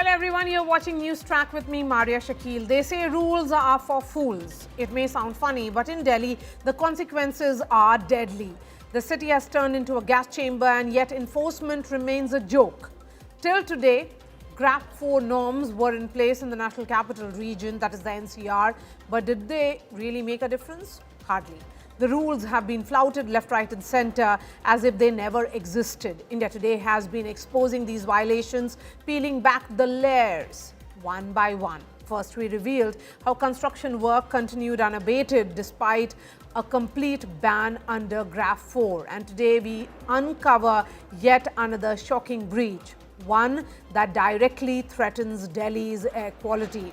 Well, everyone, you're watching NewsTrack with me, Marya, Shakil. They say rules are for fools. It may sound funny, but in Delhi, the consequences are deadly. The city has turned into a gas chamber, and yet enforcement remains a joke. Till today, BS4 norms were in place in the National Capital Region, that is the NCR. But did they really make a difference? Hardly. The rules have been flouted left, right and centre as if they never existed. India Today has been exposing these violations, peeling back the layers one by one. First, we revealed how construction work continued unabated despite a complete ban under BS4. And today we uncover yet another shocking breach, one that directly threatens Delhi's air quality.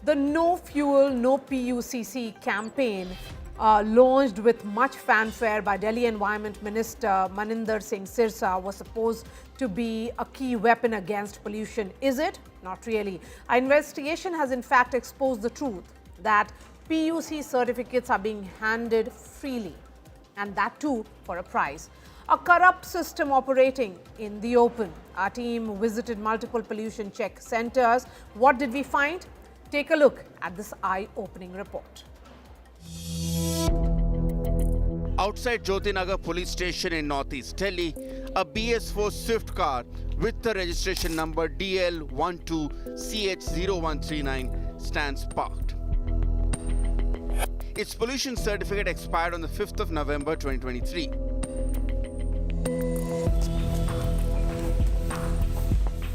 The No Fuel, No PUC campaign launched with much fanfare by Delhi Environment Minister Maninder Singh Sirsa was supposed to be a key weapon against pollution. Is it? Not really. Our investigation has in fact exposed the truth that PUC certificates are being handed freely, and that too for a price. A corrupt system operating in the open. Our team visited multiple pollution check centers. What did we find? Take a look at this eye-opening report. Outside Jyotinagar police station in northeast Delhi, a BS4 Swift car with the registration number DL12CH0139 stands parked. Its pollution certificate expired on the 5th of November 2023.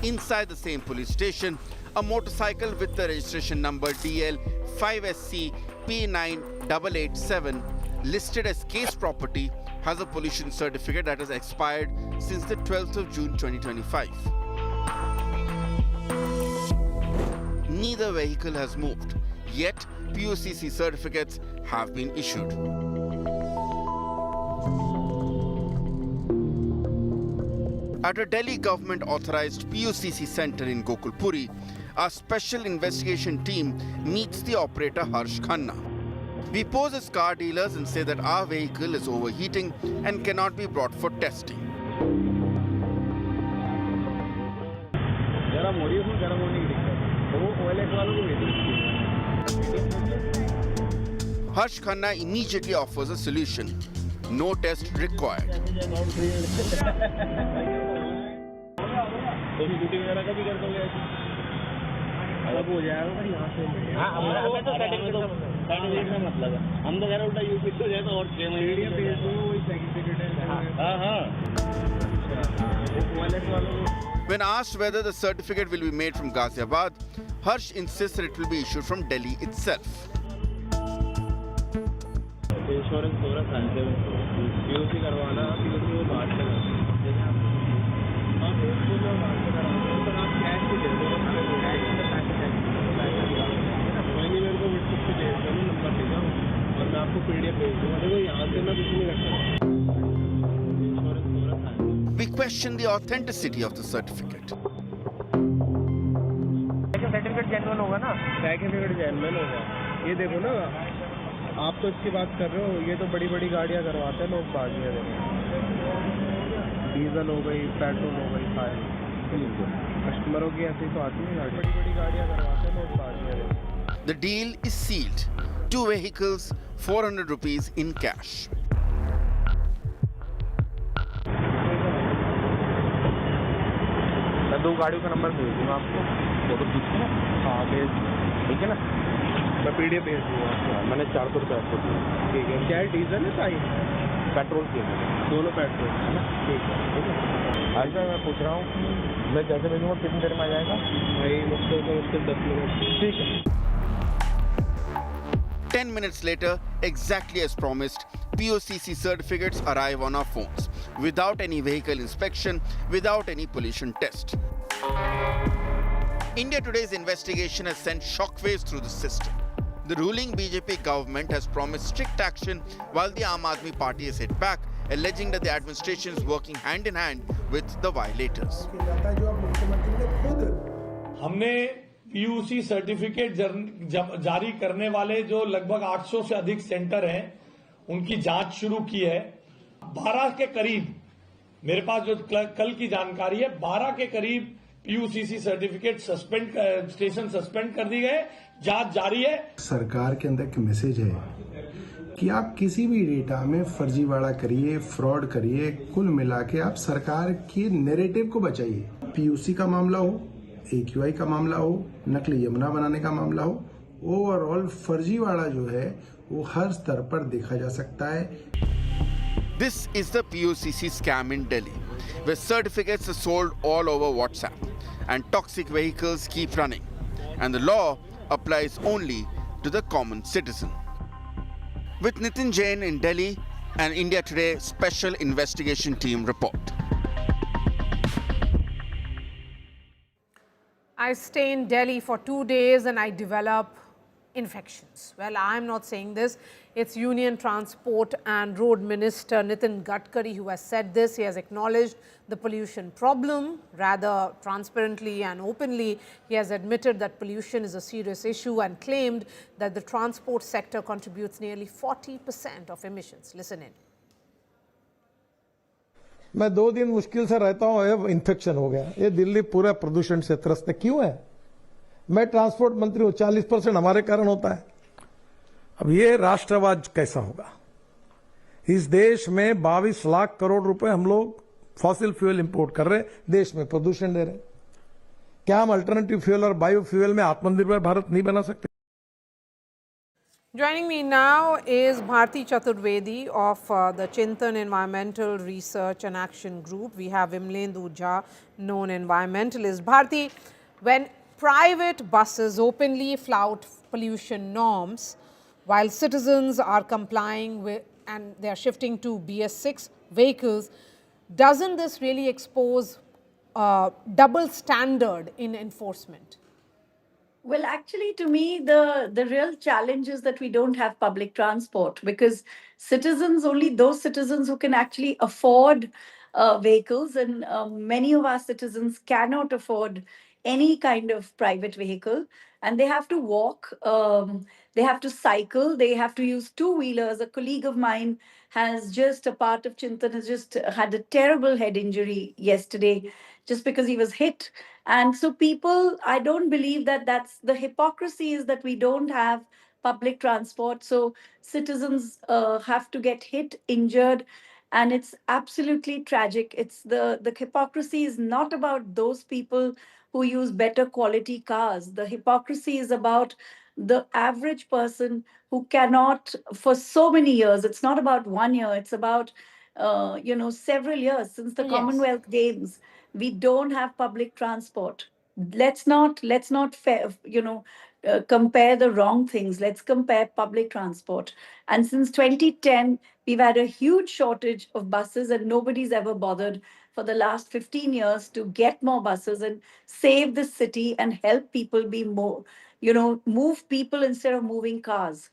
Inside the same police station, a motorcycle with the registration number DL5SC P9887 listed as case property has a pollution certificate that has expired since the 12th of June 2025. Neither vehicle has moved, yet PUC certificates have been issued. At a Delhi government-authorized PUC center in Gokulpuri, a special investigation team meets the operator Harsh Khanna. We pose as car dealers and say that our vehicle is overheating and cannot be brought for testing. Harsh Khanna immediately offers a solution. No test required. When asked whether the certificate will be made from Ghaziabad, Harsh insists that it will be issued from Delhi itself. Insurance पूरा फैंसे PUC करवाना PUC वो बात कर आप आप cash भी दे दो मेरे को व्हाट्सएप पे दे दो नंबर दे दो और मैं आपको PDF भेज दूंगा देखो यहाँ से मैं कुछ नहीं कर सकता इंश्योरेंस पूरा फैंसे. We question the authenticity of the certificate. Certificate genuine होगा ना सर्टिफिकेट जेन्युइन होगा ये देखो ना आप तो इसकी बात कर रहे हो ये तो बड़ी बड़ी गाड़ियां करवाते हैं लोग बाद में डीजल हो गई पेट्रोल हो गई सारी कस्टमरों की ऐसी तो आती है बड़ी बड़ी गाड़ियां करवाते हैं लोग बाद में. The deal is sealed. 2 vehicles, 400 rupees in cash. मैं 2 गाड़ियों का नंबर भेज दूंगा आपको फोटो खींच के ना हाँ भेज ठीक है ना मैं PDF भेज दूँगा मैंने 400 रुपये आपको दिया ठीक है. क्या है डीजल है चाहिए पेट्रोल की दोनों पेट्रोल है ना ठीक है आज मैं पूछ रहा हूँ मैं कैसे भेजूँगा कितनी देर में आ जाएगा भाई मुश्किल से मुश्किल 10 मिनट ठीक है. 10 minutes later, exactly as promised, PUC certificates arrive on our phones without any vehicle inspection, without any pollution test. India Today's investigation has sent shockwaves through the system. The ruling BJP government has promised strict action while the Aam Aadmi Party has hit back, alleging that the administration is working hand in hand with the violators. हमने PUC certificate जारी करने वाले जो लगभग 800 से अधिक centre हैं, उनकी जांच शुरू की है. 12 के करीब मेरे पास जो कल की जानकारी है 12 के करीब PUCC सर्टिफिकेट स्टेशन सस्पेंड कर दी गए, जांच जारी है। सरकार के अंदर एक मैसेज है कि आप किसी भी डेटा में फर्जीवाड़ा करिए, फ्रॉड करिए, कुल मिला के आप सरकार के नैरेटिव को बचाइए। PUC का मामला हो, AQI का मामला हो, नकली यमुना बनाने का मामला हो, ओवरऑल फर्जीवाड़ा जो है वो हर स्तर पर देखा जा सकता है। This is the PUCC scam in Delhi, where certificates are sold all over WhatsApp and toxic vehicles keep running, and the law applies only to the common citizen. With Nitin Jain in Delhi, an India Today special investigation team report. I stay in Delhi for 2 days and I develop infections. Well, I'm not saying this. It's Union Transport and Road Minister Nitin Gadkari who has said this. He has acknowledged the pollution problem rather transparently and openly. He has admitted that pollution is a serious issue and claimed that the transport sector contributes nearly 40% of emissions. Listen in. मैं 2 दिन मुश्किल से रहता हूँ, ये infection हो गया। ये दिल्ली पूरा प्रदूषण से त्रस्त क्यों है? मैं ट्रांसपोर्ट मंत्री हूँ, 40% हमारे कारण होता है। अब ये राष्ट्रवाद कैसा होगा? इस देश में 22 लाख करोड़ रुपए हम लोग फॉसिल फ्यूल इंपोर्ट कर रहे हैं, देश में प्रदूषण दे रहे हैं। क्या हम अल्टरनेटिव फ्यूल और बायोफ्यूल में आत्मनिर्भर भारत नहीं बना सकते? Joining me now is Bharti Chaturvedi of the Chintan Environmental Research and Action Group. We have Vimlendu Jha, known environmentalist. Bharti, when private buses openly flout pollution norms while citizens are complying with and they are shifting to BS6 vehicles, doesn't this really expose double standard in enforcement? Well, actually, to me, the real challenge is that we don't have public transport, because citizens, only those citizens who can actually afford vehicles, and many of our citizens cannot afford any kind of private vehicle, and they have to walk, they have to cycle, they have to use two-wheelers. A colleague of mine has just, a part of Chintan, has just had a terrible head injury yesterday just because he was hit. And so people, I don't believe that that's the hypocrisy, is that we don't have public transport. So citizens have to get hit, injured, and it's absolutely tragic. It's the hypocrisy is not about those people who use better quality cars. The hypocrisy is about the average person who cannot, for so many years, it's not about 1 year, it's about several years since the Yes. Commonwealth Games. We don't have public transport. Let's not compare the wrong things. Let's compare public transport. And since 2010, we've had a huge shortage of buses, and nobody's ever bothered for the last 15 years to get more buses and save the city and help people be more, move people instead of moving cars.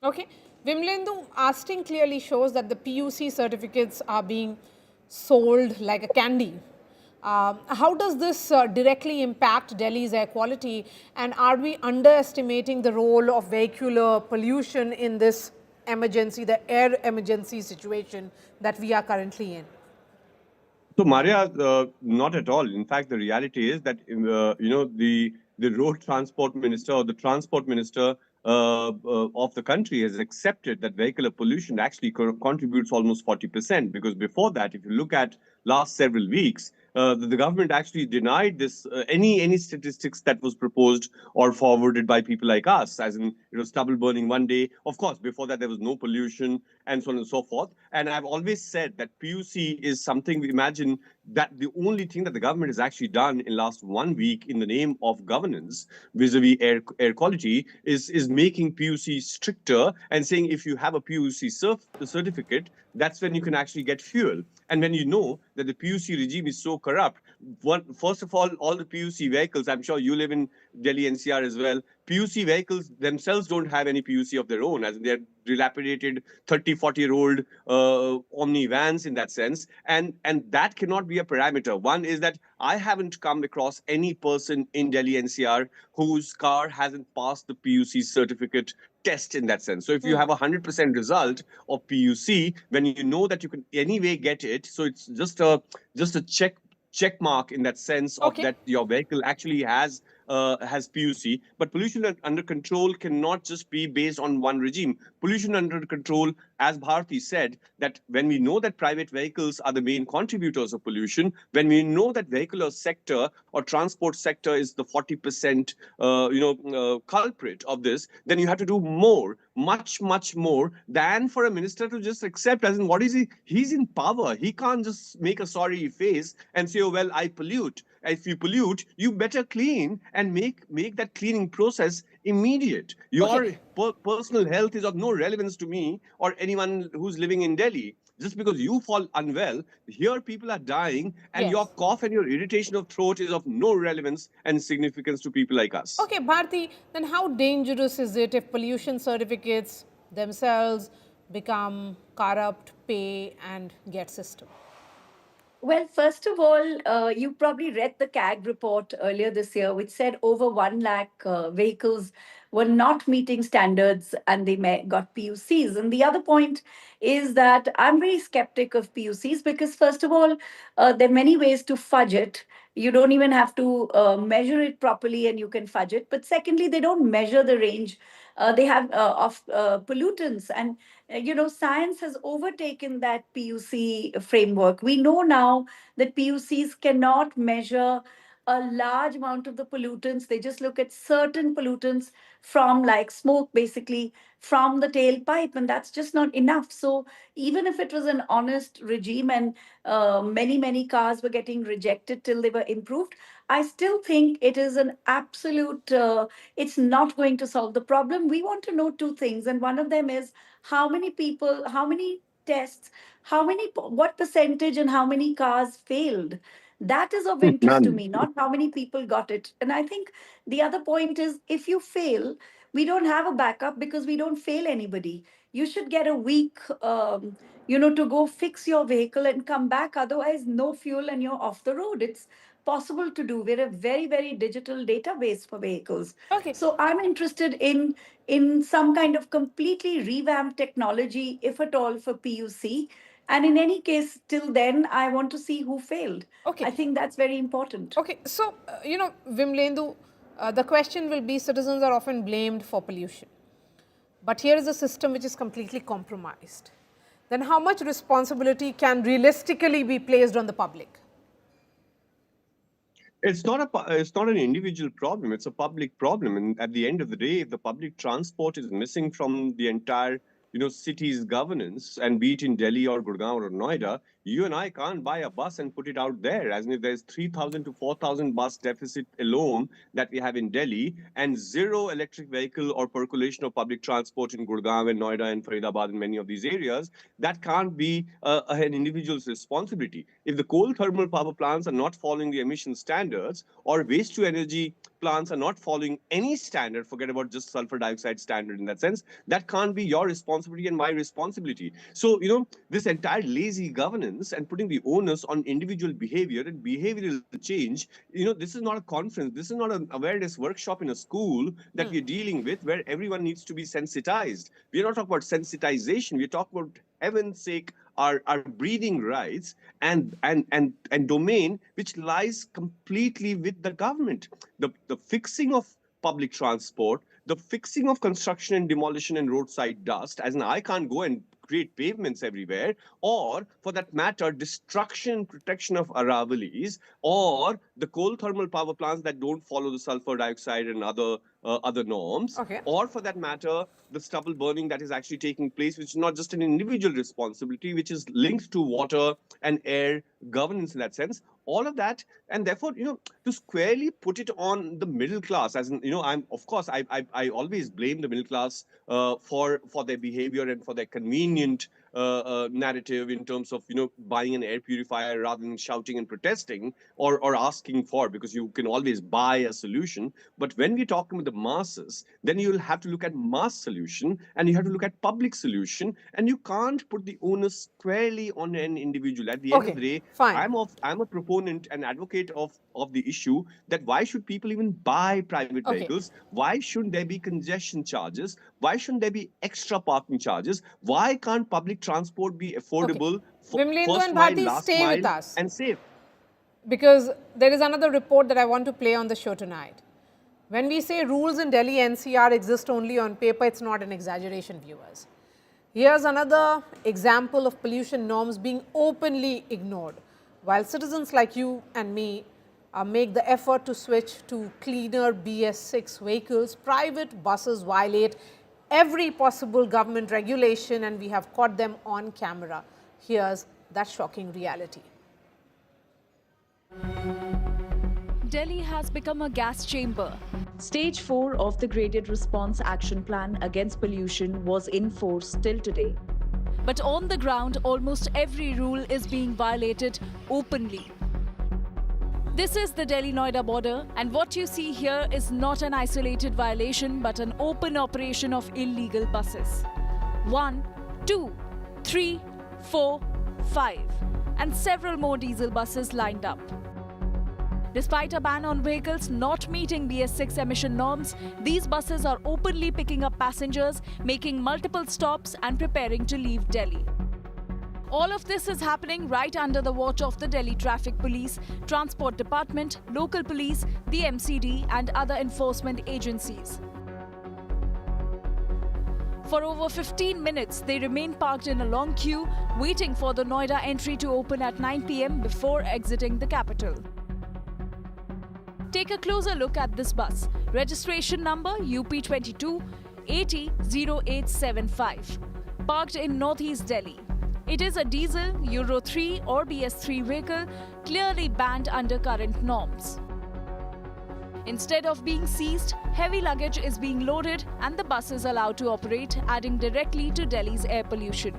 Okay. Vimlendu, Asting clearly shows that the PUC certificates are being sold like a candy. How does this directly impact Delhi's air quality, and are we underestimating the role of vehicular pollution in this emergency, the air emergency situation that we are currently in? So, Marya, not at all. In fact, the reality is that, the road transport minister or the transport minister of the country has accepted that vehicular pollution actually contributes almost 40%. Because before that, if you look at last several weeks, the government actually denied this any statistics that was proposed or forwarded by people like us, as in stubble burning one day. Of course, before that there was no pollution and so on and so forth. And I've always said that PUC is something, we imagine that the only thing that the government has actually done in last 1 week in the name of governance vis-a-vis air quality is making PUC stricter and saying if you have a PUC certificate, that's when you can actually get fuel. And when you know that the PUC regime is so corrupt, first of all the PUC vehicles, I'm sure you live in Delhi NCR as well, PUC vehicles themselves don't have any PUC of their own, as they're dilapidated 30-40-year-old Omni vans in that sense. And that cannot be a parameter. One is that I haven't come across any person in Delhi NCR whose car hasn't passed the PUC certificate test in that sense. So if you have a 100% result of PUC, when you know that you can anyway get it, so it's just a check check mark in that sense of Okay. that your vehicle actually has PUC. But pollution under control cannot just be based on one regime. Pollution under control, as Bharti said, that when we know that private vehicles are the main contributors of pollution, when we know that vehicular sector or transport sector is the 40% culprit of this, then you have to do more, much more than for a minister to just accept. As in, what is he? He's in power. He can't just make a sorry face and say, oh, well, I pollute. If you pollute, you better clean and make that cleaning process immediate. Your personal health is of no relevance to me or anyone who's living in Delhi. Just because you fall unwell, here people are dying, and your cough and your irritation of throat is of no relevance and significance to people like us. Okay, Bharti, then how dangerous is it if pollution certificates themselves become corrupt, pay and get system? Well, first of all, you probably read the CAG report earlier this year, which said over 1 lakh vehicles were not meeting standards and they got PUCs. And the other point is that I'm very skeptic of PUCs because, first of all, there are many ways to fudge it. You don't even have to measure it properly and you can fudge it. But secondly, they don't measure the range they have of pollutants. And science has overtaken that PUC framework. We know now that PUCs cannot measure a large amount of the pollutants. They just look at certain pollutants from like smoke, basically from the tailpipe, and that's just not enough. So even if it was an honest regime and many cars were getting rejected till they were improved, I still think it is an absolute, it's not going to solve the problem. We want to know two things, and one of them is how many people, how many tests, what percentage and how many cars failed. That is of interest to None. me, not how many people got it. And I think the other point is if you fail, we don't have a backup because we don't fail anybody. You should get a week, to go fix your vehicle and come back. Otherwise, no fuel and you're off the road. It's possible to do. We're a very digital database for vehicles. Okay. So I'm interested in some kind of completely revamped technology, if at all, for PUC. And in any case, till then, I want to see who failed. Okay. I think that's very important. Okay, so, Vimlendu, the question will be citizens are often blamed for pollution. But here is a system which is completely compromised. Then how much responsibility can realistically be placed on the public? It's not an individual problem. It's a public problem. And at the end of the day, if the public transport is missing from the entire city's governance, and be it in Delhi or Gurgaon or Noida, you and I can't buy a bus and put it out there. As if there's 3,000 to 4,000 bus deficit alone that we have in Delhi, and zero electric vehicle or percolation of public transport in Gurgaon and Noida and Faridabad and many of these areas, that can't be an individual's responsibility. If the coal thermal power plants are not following the emission standards, or waste to energy plants are not following any standard, forget about just sulfur dioxide standard in that sense, that can't be your responsibility and my responsibility. So, this entire lazy governance and putting the onus on individual behavior and behavioral change, this is not a conference, this is not an awareness workshop in a school that we're dealing with where everyone needs to be sensitized. We're not talking about sensitization, we're talking about, heaven's sake, our breathing rights and domain which lies completely with the government. The fixing of public transport, the fixing of construction and demolition and roadside dust, as in I can't go and create pavements everywhere, or for that matter, destruction and protection of Aravalis, or the coal thermal power plants that don't follow the sulfur dioxide and other norms, or for that matter, the stubble burning that is actually taking place, which is not just an individual responsibility, which is linked to water and air governance in that sense. All of that, and therefore, to squarely put it on the middle class, as in, I always blame the middle class for their behavior and for their convenient narrative in terms of buying an air purifier rather than shouting and protesting or asking for, because you can always buy a solution. But when we're talking with the masses, then you'll have to look at mass solution and you have to look at public solution, and you can't put the onus squarely on an individual. At the end of the day, I'm a proponent and advocate of the issue that why should people even buy private vehicles? Why shouldn't there be congestion charges? Why shouldn't there be extra parking charges? Why can't public transport be affordable, Vimlendu first and mile, Bharti, last stay with mile, us. and safe? because there is another report that I want to play on the show tonight. When we say rules in Delhi NCR exist only on paper, it's not an exaggeration, viewers. Here's another example of pollution norms being openly ignored. While citizens like you and me make the effort to switch to cleaner BS6 vehicles, private buses violate every possible government regulation, and we have caught them on camera. Here's that shocking reality. Delhi has become a gas chamber. Stage 4 of the Graded Response Action Plan against pollution was in force till today. But on the ground, almost every rule is being violated openly. This is the Delhi-Noida border, and what you see here is not an isolated violation but an open operation of illegal buses. 1, 2, 3, 4, 5, and several more diesel buses lined up. Despite a ban on vehicles not meeting BS6 emission norms, these buses are openly picking up passengers, making multiple stops and preparing to leave Delhi. All of this is happening right under the watch of the Delhi Traffic Police, Transport Department, local police, the MCD and other enforcement agencies. For over 15 minutes, they remain parked in a long queue, waiting for the Noida entry to open at 9 p.m. before exiting the capital. Take a closer look at this bus. Registration number UP22 800875. Parked in Northeast Delhi. It is a diesel, Euro 3 or BS3 vehicle, clearly banned under current norms. Instead of being seized, heavy luggage is being loaded and the bus is allowed to operate, adding directly to Delhi's air pollution.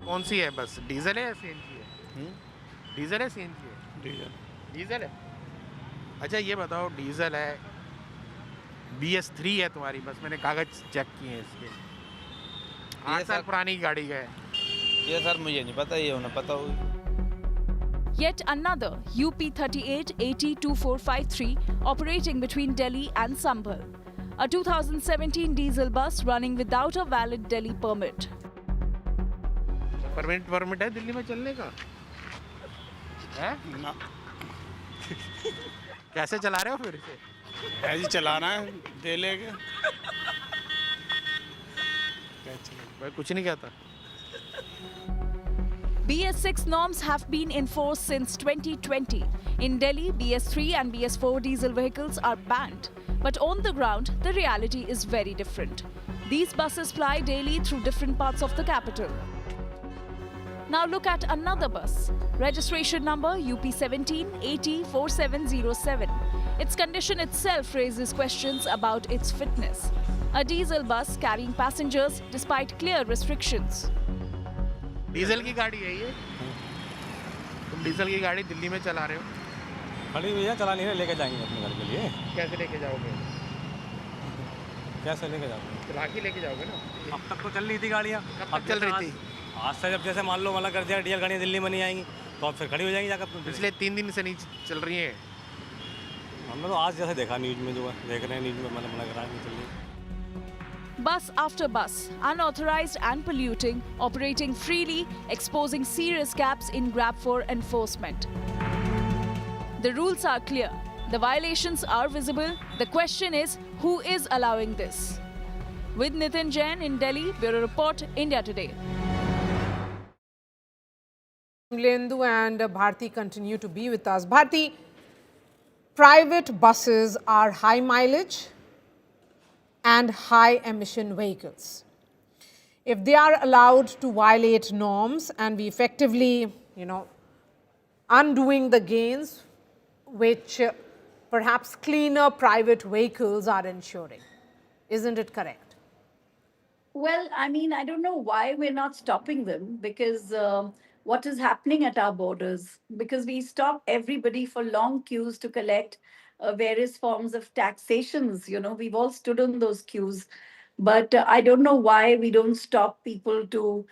कौन सी है बस? Diesel है या CNG है? Diesel है CNG है? Diesel है। अच्छा ये बताओ, डीजल है, BS3 है तुम्हारी बस, मैंने कागज चेक किए हैं इसके। 8 साल पुरानी गाड़ी है। ये सर मुझे नहीं पता, ये उन्हें पता होगी। Yet another UP38 802453 operating between Delhi and Sambhal. A 2017 diesel bus running without a valid Delhi permit. Permit है दिल्ली में चलने का? है? ना। कैसे चला रहे हो फिर से? ऐसे चलाना है, दे लेके। मैं कुछ नहीं कहता। BS6 norms have been enforced since 2020. In Delhi, BS3 and BS4 diesel vehicles are banned. But on the ground, the reality is very different. These buses fly daily through different parts of the capital. Now look at another bus. Registration number UP17 804707. Its condition itself raises questions about its fitness. A diesel bus carrying passengers despite clear restrictions. Diesel की गाड़ी है ये? तुम diesel की गाड़ी दिल्ली में चला रहे हो? खड़ी हुई है, चला नहीं रहे, लेके जाएंगे अपने घर के लिए। कैसे लेके जाओगे? कैसे लेके जाओगे? चला के लेके जाओगे ना? अब तक तो चल रही थी गाड़ियाँ। अब चल रही थी? आज से जब जैसे मान लो मना कर दिया डीजल गाड़ियाँ दिल्ली में नहीं आएंगी, तो अब फिर खड़ी हो जाएंगी जाकर। पिछले 3 दिन से नहीं चल रही है। हमने तो आज जैसे देखा न्यूज़ में, जो है देख रहे हैं न्यूज़ में, मतलब मना करा नहीं चल रही। Bus after bus, unauthorized and polluting, operating freely, exposing serious gaps in BS4 enforcement. The rules are clear. The violations are visible. The question is, who is allowing this? With Nitin Jain in Delhi, Bureau Report, India Today. Lendu and Bharti continue to be with us. Bharti, private buses are high mileage and high emission vehicles. If they are allowed to violate norms and be effectively, undoing the gains which perhaps cleaner private vehicles are ensuring. Isn't it correct? Well, I mean, I don't know why we're not stopping them, because what is happening at our borders? Because we stop everybody for long queues to collect various forms of taxations. We've all stood on those queues. But I don't know why we don't stop people to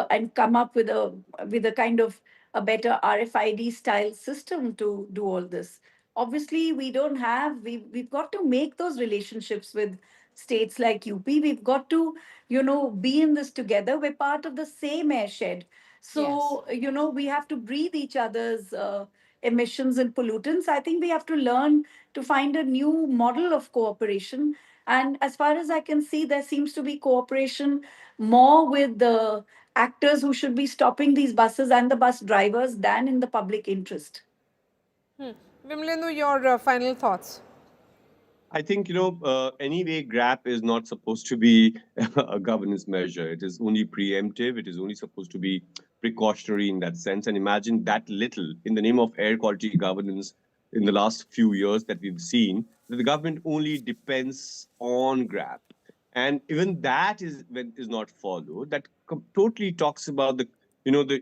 and come up with a kind of a better RFID style system to do all this. Obviously, we've got to make those relationships with states like UP. We've got to, be in this together. We're part of the same airshed. So, we have to breathe each other's, emissions and pollutants. I think we have to learn to find a new model of cooperation. And as far as I can see, there seems to be cooperation more with the actors who should be stopping these buses and the bus drivers than in the public interest. Vimlendu, your final thoughts? I think, anyway, GRAP is not supposed to be a governance measure. It is only preemptive. It is only supposed to be precautionary in that sense. And imagine that little in the name of air quality governance in the last few years that we've seen, that the government only depends on GRAP. And even that is not followed. That totally talks about the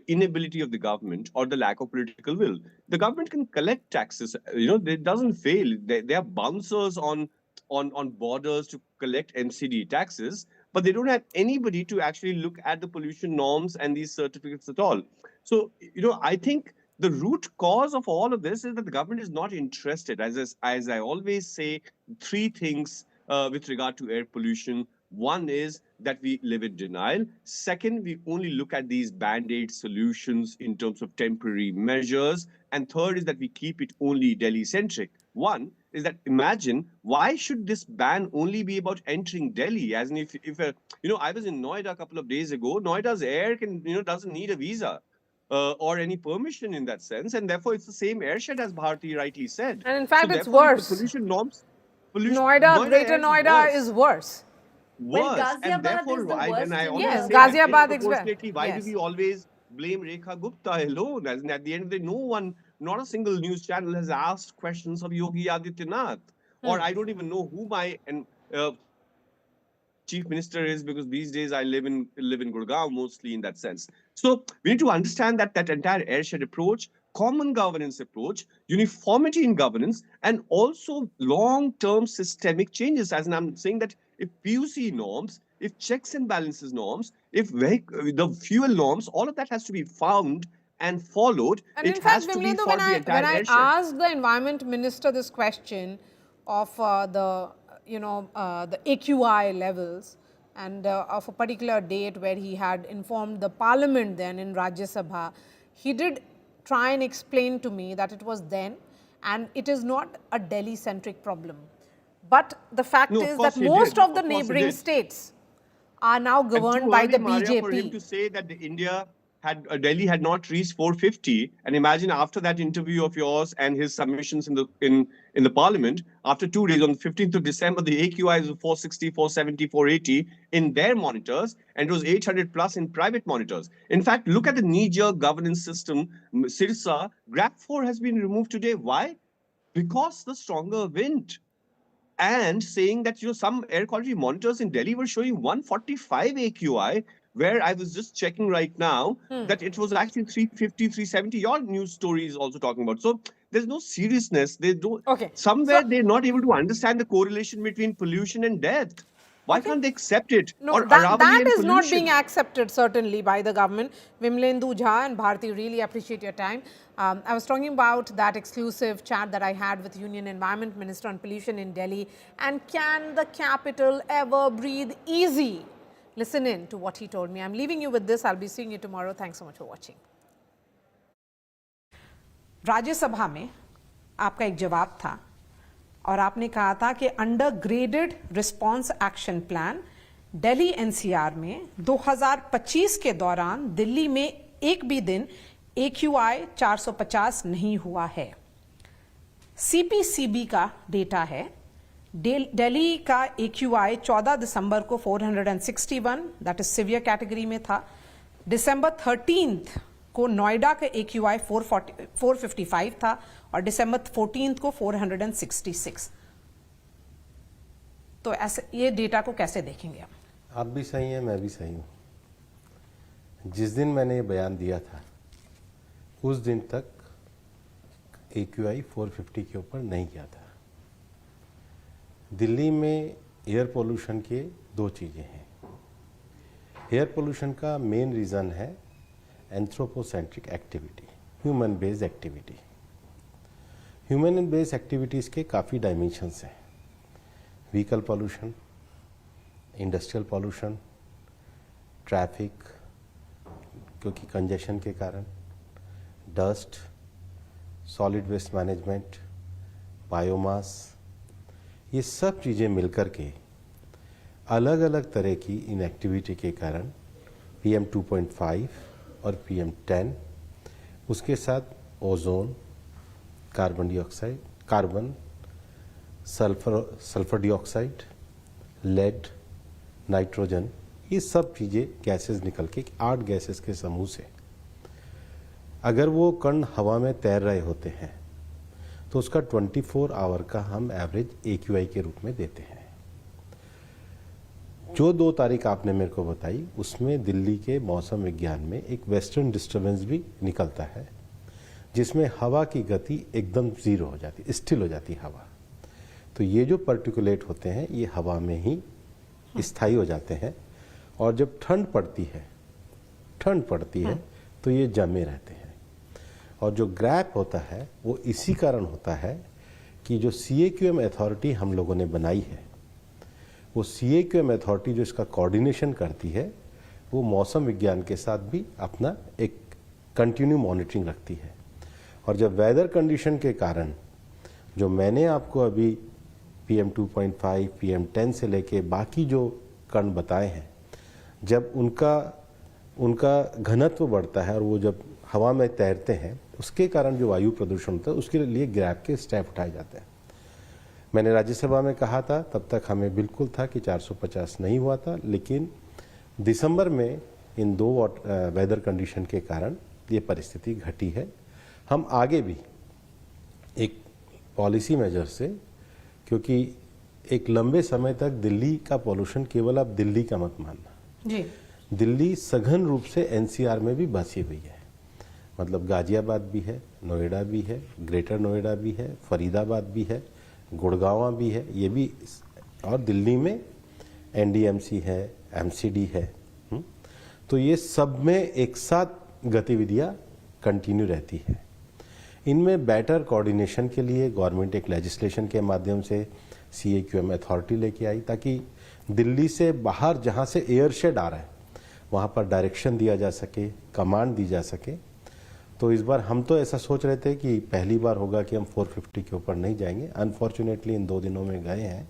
inability of the government or the lack of political will. The government can collect taxes. It doesn't fail. They are bouncers on borders to collect MCD taxes, but they don't have anybody to actually look at the pollution norms and these certificates at all. So, I think the root cause of all of this is that the government is not interested. As I always say, three things with regard to air pollution. One is that we live in denial. Second, we only look at these band-aid solutions in terms of temporary measures. And third is that we keep it only Delhi-centric. One is that imagine, why should this ban only be about entering Delhi? As in, if I was in Noida a couple of days ago, Noida's air doesn't need a visa or any permission in that sense. And therefore, it's the same airshed as Bharti rightly said. And in fact, so it's worse. The pollution norms. Noida, Greater Noida is worse. Well, and therefore, I always say Ghaziabad disproportionately, why do we always blame Rekha Gupta alone? As in, at the end of the day, not a single news channel has asked questions of Yogi Adityanath. Or I don't even know who my chief minister is, because these days I live in Gurgaon mostly in that sense. So we need to understand that entire airshed approach, common governance approach, uniformity in governance, and also long-term systemic changes. As in, I'm saying that if PUC norms, if checks and balances norms, if the fuel norms, all of that has to be found and followed. And it in fact, has to be Vimlendu, for the entire when I airshed. asked the environment minister this question of the AQI levels and of a particular date where he had informed the parliament then in Rajya Sabha, he did try and explain to me that it was then and it is not a Delhi-centric problem. But the fact is that most of the neighboring states are now governed by the BJP. For him to say that Delhi had not reached 450, and imagine after that interview of yours and his submissions in the parliament, after 2 days, on the 15th of December, the AQI was 460, 470, 480 in their monitors, and it was 800 plus in private monitors. In fact, look at the knee-jerk governance system. Sirsa, GRAP4 has been removed today. Why? Because the stronger wind. And saying that some air quality monitors in Delhi were showing 145 AQI, where I was just checking right now that it was actually 350, 370. Your news story is also talking about. So there's no seriousness. They don't. Okay. Somewhere they're not able to understand the correlation between pollution and death. Why can't they accept it? No, or that is not being accepted certainly by the government. Vimlendu Jha and Bharti, really appreciate your time. I was talking about that exclusive chat that I had with Union Environment Minister on pollution in Delhi. And can the capital ever breathe easy? Listen in to what he told me. I'm leaving you with this. I'll be seeing you tomorrow. Thanks so much for watching. राज्य सभा में आपका एक जवाब था और आपने कहा था कि under graded response action plan Delhi NCR में 2025 के दौरान दिल्ली में एक भी दिन AQI 450 नहीं हुआ है। CPCB का डेटा है, दिल्ली का AQI 14 दिसंबर को 461, दैट इज सीवियर कैटेगरी में था। दिसंबर 13 को नोएडा का AQI 455 था और दिसंबर 14 को 466। तो ऐसे ये डेटा को कैसे देखेंगे आप भी सही हैं, मैं भी सही हूं। जिस दिन मैंने ये बयान दिया था उस दिन तक AQI 450 के ऊपर नहीं गया था। दिल्ली में एयर पोल्यूशन के दो चीज़ें हैं। एयर पोल्यूशन का मेन रीज़न है anthropocentric activity, human based activity. Human based activities के काफ़ी डायमेंशंस हैं। Vehicle pollution, industrial pollution, traffic क्योंकि कंजेशन के कारण, dust, solid waste management, biomass, ये सब चीज़ें मिलकर के अलग अलग तरह की इन एक्टिविटी के कारण PM 2.5 और PM 10, उसके साथ ozone, carbon dioxide, carbon, sulphur dioxide, lead, nitrogen, ये सब चीज़ें गैसेस निकल के 8 गैसेस के समूह से अगर वो कण हवा में तैर रहे होते हैं तो उसका 24 आवर का हम एवरेज AQI के रूप में देते हैं। जो 2 तारीख आपने मेरे को बताई उसमें दिल्ली के मौसम विज्ञान में एक वेस्टर्न डिस्टर्बेंस भी निकलता है जिसमें हवा की गति एकदम जीरो हो जाती, स्टिल हो जाती हवा। तो ये जो पर्टिकुलेट होते हैं ये हवा में ही स्थायी हो जाते हैं और जब ठंड पड़ती है तो ये जमे रहते हैं। और जो ग्रैप होता है वो इसी कारण होता है कि जो CAQM अथॉरिटी हम लोगों ने बनाई है, वो CAQM अथॉरिटी जो इसका कोऑर्डिनेशन करती है वो मौसम विज्ञान के साथ भी अपना एक कंटिन्यू मॉनिटरिंग रखती है। और जब वेदर कंडीशन के कारण जो मैंने आपको अभी PM 2.5, PM 10 से लेके बाकी जो कण बताए हैं, जब उनका घनत्व बढ़ता है और वो जब हवा में तैरते हैं उसके कारण जो वायु प्रदूषण होता है उसके लिए ग्रैप के स्टेप उठाए जाते हैं। मैंने राज्यसभा में कहा था, तब तक हमें बिल्कुल था कि 450 नहीं हुआ था, लेकिन दिसंबर में इन 2 वेदर कंडीशन के कारण ये परिस्थिति घटी है। हम आगे भी एक पॉलिसी मेजर से, क्योंकि एक लंबे समय तक दिल्ली का पॉल्यूशन केवल आप दिल्ली का मत मानना जी, दिल्ली सघन रूप से NCR में भी बसी हुई है। मतलब गाजियाबाद भी है, नोएडा भी है, ग्रेटर नोएडा भी है, फरीदाबाद भी है, गुड़गांव भी है, ये भी, और दिल्ली में NDMC है, MCD है। तो ये सब में एक साथ गतिविधियां कंटिन्यू रहती है। इनमें बेटर कोऑर्डिनेशन के लिए गवर्नमेंट एक लेजिस्लेशन के माध्यम से CAQM अथॉरिटी लेके आई ताकि दिल्ली से बाहर जहां से एयर शेड आ रहा है वहां पर डायरेक्शन दिया जा सके, कमांड दी जा सके। तो इस बार हम तो ऐसा सोच रहे थे कि पहली बार होगा कि हम 450 के ऊपर नहीं जाएंगे। अनफॉर्चुनेटली इन 2 दिनों में गए हैं